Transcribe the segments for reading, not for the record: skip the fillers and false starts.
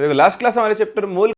तो last class हमारे chapter मूल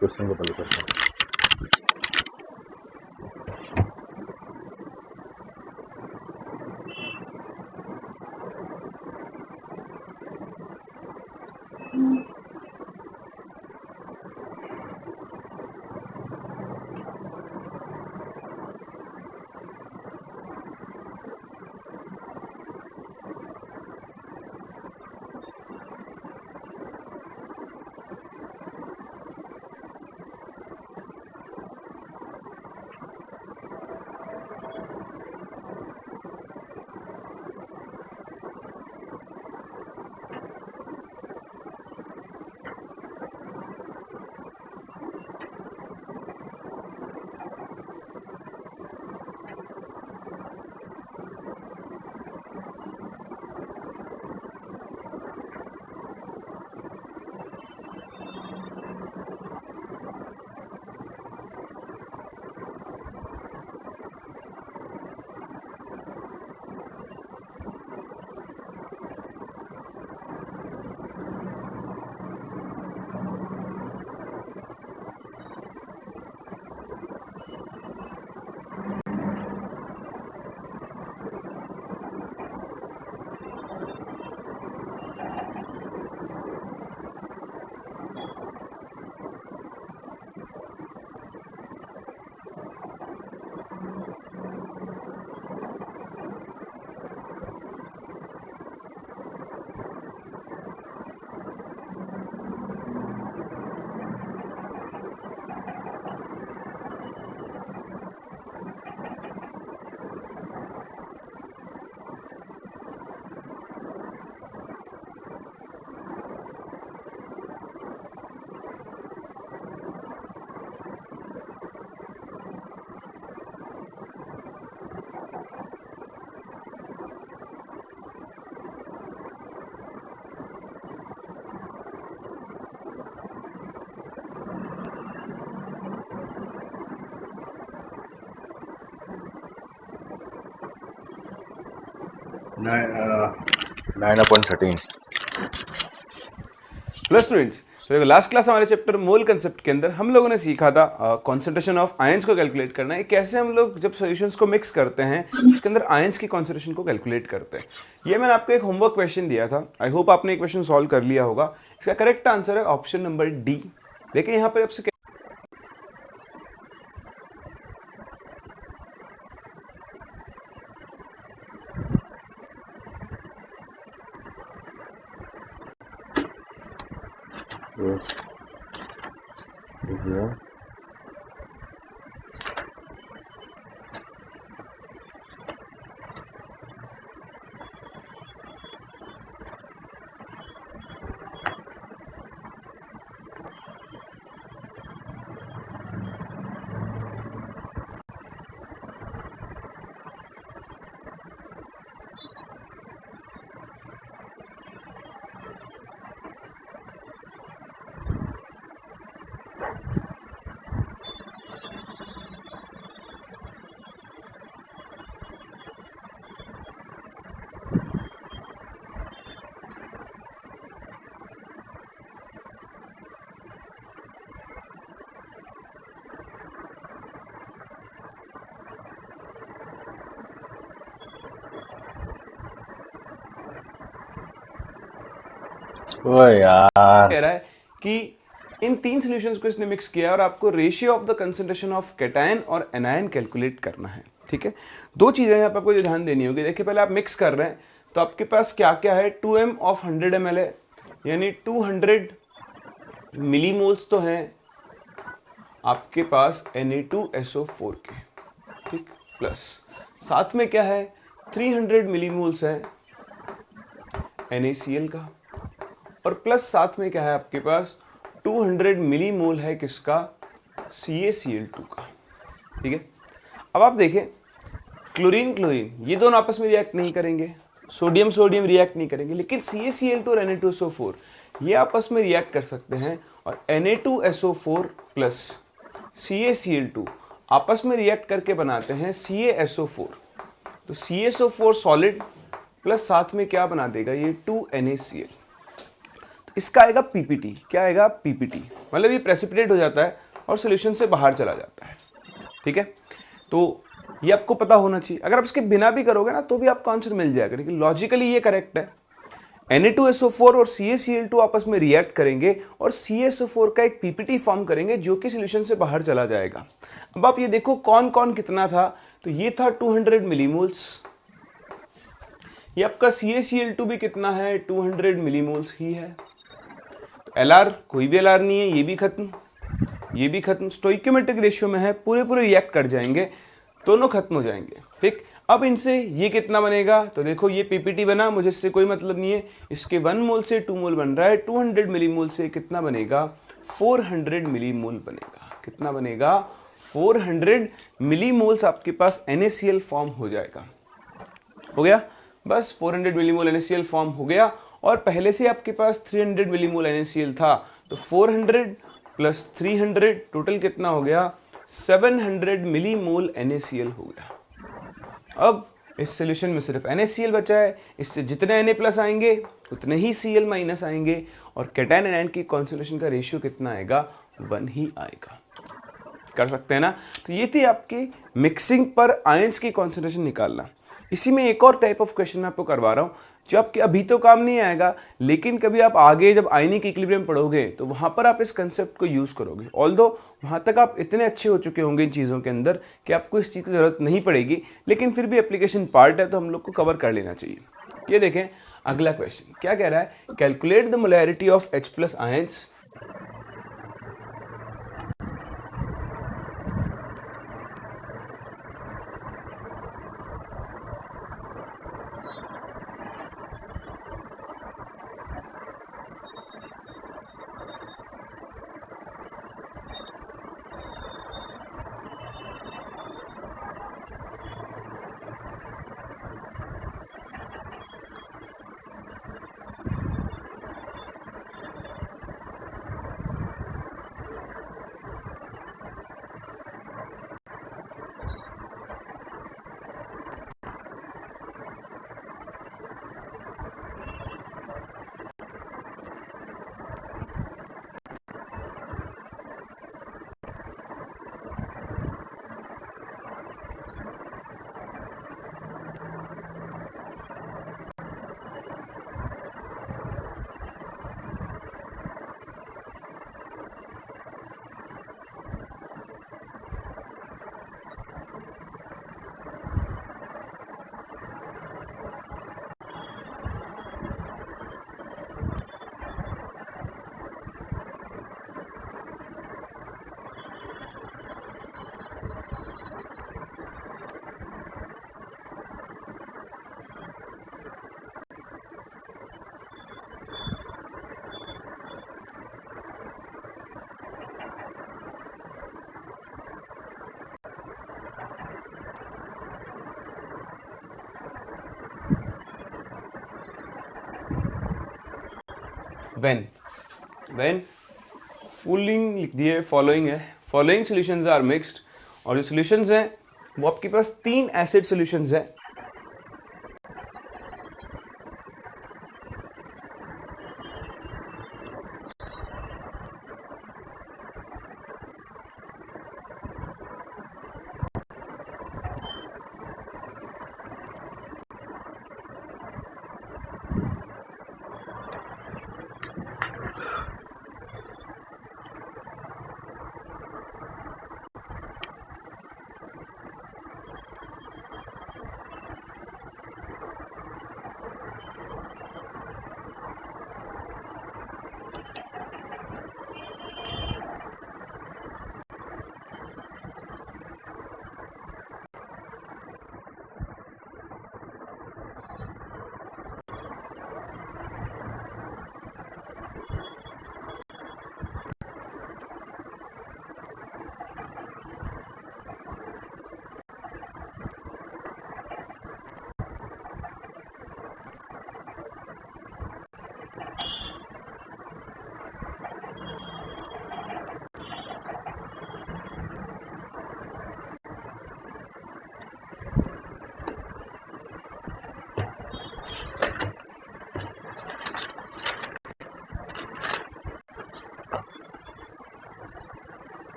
क्वेश्चन को पहले करते हैं। 9/13। प्लस स्टूडेंट्स, तो लास्ट क्लास हमारे चैप्टर मोल कंसेप्ट के अंदर हम लोगों ने सीखा था कॉन्सेंट्रेशन ऑफ आयंस को कैलकुलेट करना है, कैसे हम लोग जब सॉल्यूशंस को मिक्स करते हैं उसके अंदर आयंस की कॉन्सेंट्रेशन को कैलकुलेट करते हैं। ये मैंने आपको एक होमवर्क क्वेश्चन दिया था, आई होप आपने एक क्वेश्चन सॉल्व कर लिया होगा। इसका करेक्ट आंसर है ऑप्शन नंबर डी। देखिए यहाँ पर आपसे ओ यार, कह रहा है कि इन तीन सॉल्यूशंस को इसने मिक्स किया और आपको ratio of the concentration of cation और एनायन कैलकुलेट करना है। ठीक है, दो चीजें यहाँ पे आपको जो ध्यान देनी होगी। देखिए पहले आप मिक्स कर रहे हैं तो आपके पास क्या क्या है, 2m ऑफ 100 ml है, यानी 200 मिलीमोल्स तो हैं आपके पास Na2SO4 के, ठीक, प्लस साथ में क्या है 300 मिलीमोल्स है NaCl का, और प्लस साथ में क्या है आपके पास 200 मिलीमोल है किसका, CaCl2 का। ठीक है, अब आप देखें क्लोरीन क्लोरीन ये दोनों आपस में रिएक्ट नहीं करेंगे, सोडियम सोडियम रिएक्ट नहीं करेंगे, लेकिन CaCl2 और Na2SO4 ये आपस में रिएक्ट कर सकते हैं, और Na2SO4 प्लस CaCl2 आपस में रिएक्ट करके बनाते हैं CaSO4। तो CaSO4 सॉलिड प्लस साथ में क्या बना देगा ये 2NaCl, इसका आएगा पीपीटी। क्या आएगा, पीपीटी, मतलब ये प्रेसिपिटेट हो जाता है और सॉल्यूशन से बाहर चला जाता है। ठीक है, तो ये आपको पता होना चाहिए। अगर आप इसके बिना भी करोगे ना तो भी आपको आंसर मिल जाएगा, लेकिन लॉजिकली ये करेक्ट है। Na2SO4 और CaCl2 आपस में रिएक्ट करेंगे और CaSO4 का एक पीपीटी फॉर्म करेंगे जो कि सॉल्यूशन से बाहर चला जाएगा। अब आप ये देखो कौन कौन कितना था, तो ये था 200 मिलीमोल्स, ये आपका CaCl2 भी कितना है 200 मिलीमोल्स ही है। LR कोई भी LR नहीं है, ये भी खत्म, ये भी खत्म, स्टोइकियोमेट्रिक रेशियो में है, पूरे पूरे रिएक्ट कर जाएंगे, दोनों खत्म हो जाएंगे। ठीक, अब इनसे ये कितना बनेगा, तो देखो ये पीपीटी बना, मुझे इससे कोई मतलब नहीं है, इसके 1 मोल से 2 मोल बन रहा है, 200 मिलीमोल से कितना बनेगा 400 मिलीमोल बनेगा। कितना बनेगा 400 मिलीमोल्स आपके पास NaCl फॉर्म हो जाएगा। हो गया, बस 400 मिलीमोल NaCl फॉर्म हो गया, और पहले से आपके पास 300 मिलीमोल NaCl था, तो 400 प्लस 300 टोटल कितना हो गया 700 मिलीमोल NaCl हो गया। अब इस सॉल्यूशन में सिर्फ NaCl बचा है, इससे जितने Na प्लस आएंगे उतने ही Cl माइनस आएंगे, और कैटायन एनायन की कॉन्सेंट्रेशन का रेशियो कितना आएगा 1 ही आएगा। कर सकते हैं ना। तो ये थी आपकी मिक्सिंग पर आयंस की कॉन्सेंट्रेशन निकालना। इसी में एक और टाइप ऑफ क्वेश्चन मैं आपको करवा रहा हूं जो आपके अभी तो काम नहीं आएगा, लेकिन कभी आप आगे जब आयनिक इक्विलिब्रियम पढ़ोगे तो वहां पर आप इस कंसेप्ट को यूज करोगे। ऑल्दो वहां तक आप इतने अच्छे हो चुके होंगे इन चीजों के अंदर कि आपको इस चीज की जरूरत नहीं पड़ेगी, लेकिन फिर भी एप्लीकेशन पार्ट है तो हम लोग को कवर कर लेना चाहिए। ये देखें अगला क्वेश्चन क्या कह रहा है, calculate the molarity of H plus ions when following लिख दिए, फॉलोइंग है, फॉलोइंग सॉल्यूशंस आर मिक्स्ड, और जो सॉल्यूशंस हैं वो आपके पास 3 एसिड सॉल्यूशंस है।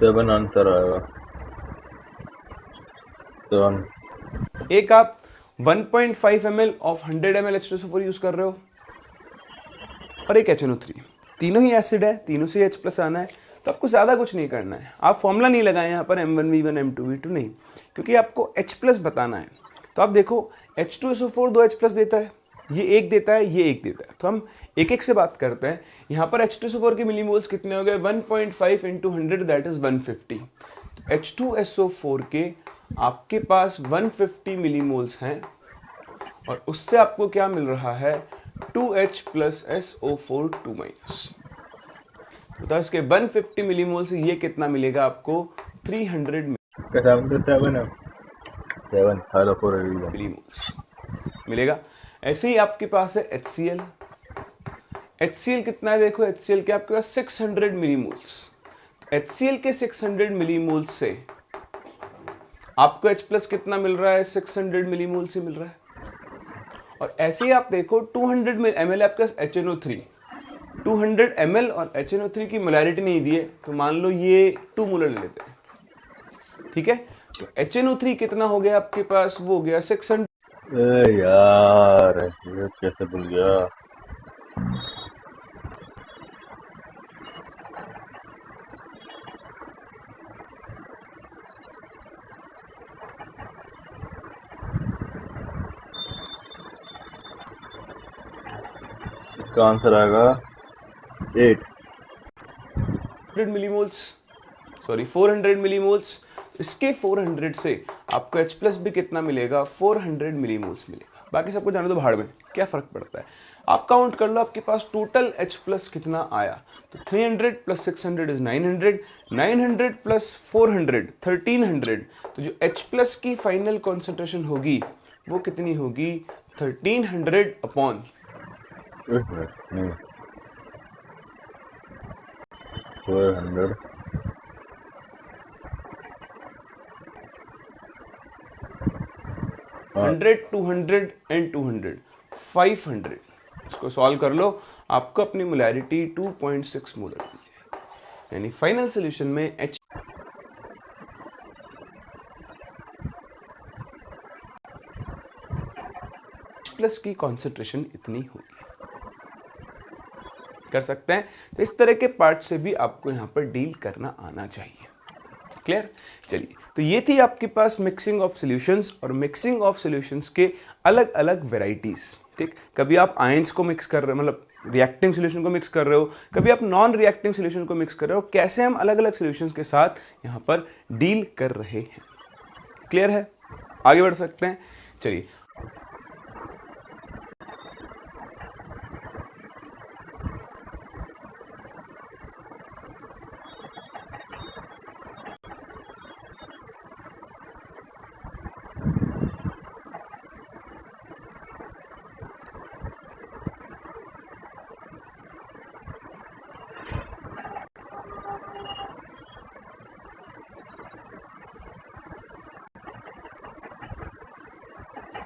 सेवन आंसर आएगा। 7। एक आप 1.5 ml of 100 ml H2SO4 use कर रहे हो, और एक HNO3, तीनों ही एसिड है, तीनों से H प्लस आना है, तो आपको ज्यादा कुछ नहीं करना है। आप फॉर्मूला नहीं लगाए यहाँ पर M1V1 M2V2 नहीं, क्योंकि आपको H प्लस बताना है। तो आप देखो H2SO4 2 H प्लस देता है, ये एक देता है, ये एक देता है, तो हम एक एक से बात करते हैं। यहाँ पर H2SO4 के मिलीमोल्स कितने हो गए? 1.5 into 100 दैट इज 150। तो H2SO4 के आपके पास 150 मिलीमोल्स हैं, और उससे आपको क्या मिल रहा है? 2H plus SO4 2 minus. बताओ इसके 150 मिलीमोल से ये कितना मिलेगा आपको? 300 मिलीमोल्स मिलेगा। ऐसे ही आपके पास है HCl। HCl कितना है? देखो HCl के आपके पास 600 मिलीमोल्स। HCl के 600 मिलीमोल्स से आपको H प्लस कितना मिल रहा है? 600 मिलीमोल से मिल रहा है। और ऐसे ही आप देखो 200 ml आपके पास HNO3, 200 ml और HNO3 की मोलैरिटी नहीं दी है, तो मान लो ये 2 मोलर ले लेते हैं, ठीक है। तो HNO3 कितना हो गया आपके पास, वो हो गया 600। यार ये कैसे भूल गया। इसका आंसर आएगा 8 मिलीमोल्स, सॉरी 400 मिलीमोल्स। इसके 400 से आपको H प्लस भी कितना मिलेगा, 400 मिलीमोल्स मिलेगा। बाकी सबको जाने दो भाड़ में, क्या फर्क पड़ता है। आप काउंट कर लो आपके पास टोटल H प्लस कितना आया, तो 300 प्लस 600 इज 900, 900 प्लस 400 1300। तो जो H प्लस की फाइनल कॉन्सेंट्रेशन होगी वो कितनी होगी, 1300 अपॉन 400 100 200 एंड 200 500। इसको सॉल्व कर लो, आपको अपनी मोलैरिटी 2.6 मोलर दी जाएगी। यानी फाइनल सॉल्यूशन में H प्लस की कॉन्सेंट्रेशन इतनी होगी। कर सकते हैं, तो इस तरह के पार्ट से भी आपको यहां पर डील करना आना चाहिए। क्लियर। चलिए, तो ये थी आपके पास मिक्सिंग ऑफ सॉल्यूशंस और मिक्सिंग ऑफ सॉल्यूशंस के अलग अलग वेराइटीज। ठीक, कभी आप आयंस को मिक्स कर रहे हो, मतलब रिएक्टिंग सॉल्यूशन को मिक्स कर रहे हो, कभी आप नॉन रिएक्टिंग सॉल्यूशन को मिक्स कर रहे हो, कैसे हम अलग अलग सॉल्यूशंस के साथ यहां पर डील कर रहे हैं। क्लियर है, आगे बढ़ सकते हैं। चलिए,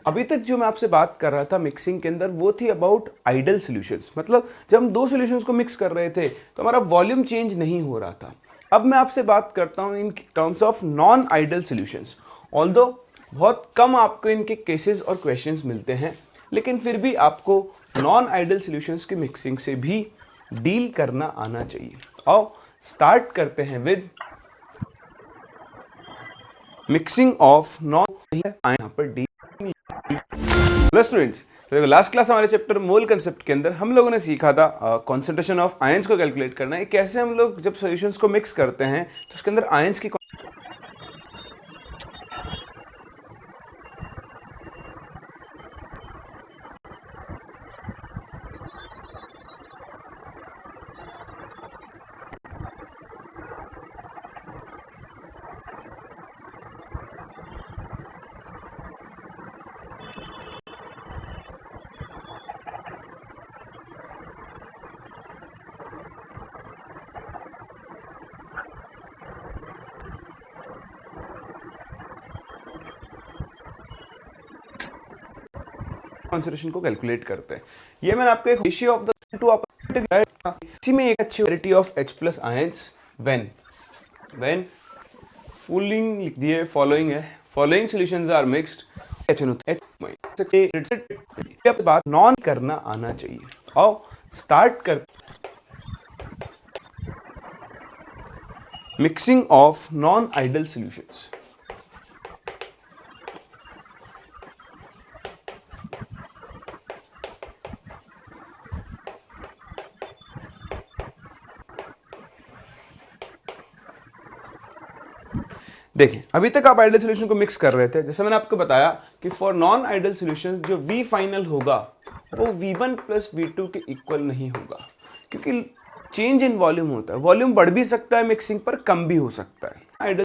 अभी तक जो मैं आपसे बात कर रहा था मिक्सिंग के अंदर, वो थी अबाउट आइडल सॉल्यूशंस। मतलब जब हम दो सॉल्यूशंस को मिक्स कर रहे थे तो हमारा वॉल्यूम चेंज नहीं हो रहा था। अब मैं आपसे बात करता हूं in terms of non idol solutions. Although बहुत कम आपको इनके केसेस और क्वेश्चंस मिलते हैं, लेकिन फिर भी आपको नॉन आइडल सॉल्यूशंस की मिक्सिंग से भी डील करना आना चाहिए। आओ स्टार्ट करते हैं विद मिक्सिंग ऑफ नॉन। यहां पर डी हेलो स्टूडेंट्स, तो लास्ट क्लास हमारे चैप्टर मोल कंसेप्ट के अंदर हम लोगों ने सीखा था कॉन्सेंट्रेशन ऑफ आयंस को कैलकुलेट करना है। कैसे हम लोग जब सॉल्यूशंस को मिक्स करते हैं तो उसके अंदर आयंस की कॉन्सेंट्रेशन को कैलकुलेट करते हैं। ये मैंने आपको एक रेशियो ऑफ द टू इसी में एक अच्छी variety of H plus ions when following लिख दिए, फॉलोइंग है, फॉलोइंग सॉल्यूशंस आर मिक्स्ड बात नॉन करना आना चाहिए। आओ स्टार्ट कर mixing of non idol solutions. देखें, अभी तक आप आइडल सॉल्यूशन को मिक्स कर रहे थे। जैसे मैंने आपको बताया कि फॉर नॉन आइडल सॉल्यूशंस जो V फाइनल होगा वो V1 प्लस V2 के इक्वल नहीं होगा, क्योंकि चेंज इन वॉल्यूम होता है। वॉल्यूम बढ़ भी सकता है मिक्सिंग पर, कम भी हो सकता है। आइडल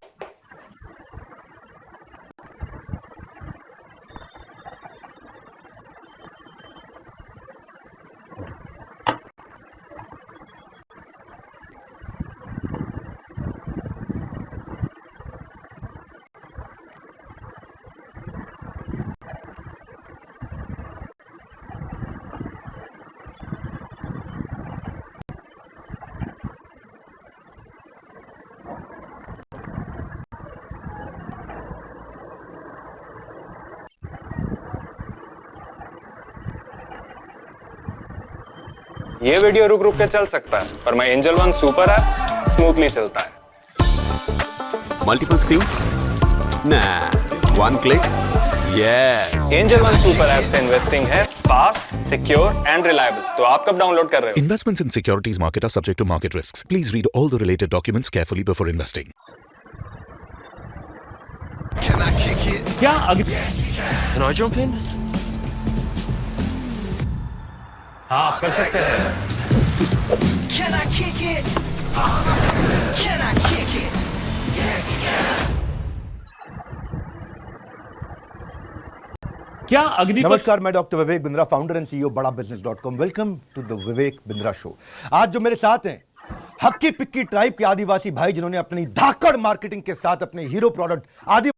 ये वीडियो रुक रुक के चल सकता है, पर मैं angel one super app smoothly चलता है। Multiple screens? Nah. One click? Yes. Angel one super app से इन्वेस्टिंग है फास्ट, सिक्योर एंड रिलायबल। तो आप कब डाउनलोड कर रहे हो? Investments in securities market are subject to market risks. Please read all the related documents carefully before investing. क्या Can I jump in? हाँ, कर सकते हैं। Can I kick it? Can I kick it? क्या अग्निपथ? नमस्कार, मैं doctor Vivek Bindra, founder and CEO Bada business. Welcome to the Vivek Bindra show. आज जो मेरे साथ हैं हक्की पिक्की ट्राइब के आदिवासी भाई, जिन्होंने अपनी धाकड़ मार्केटिंग के साथ अपने हीरो प्रोडक्ट आदि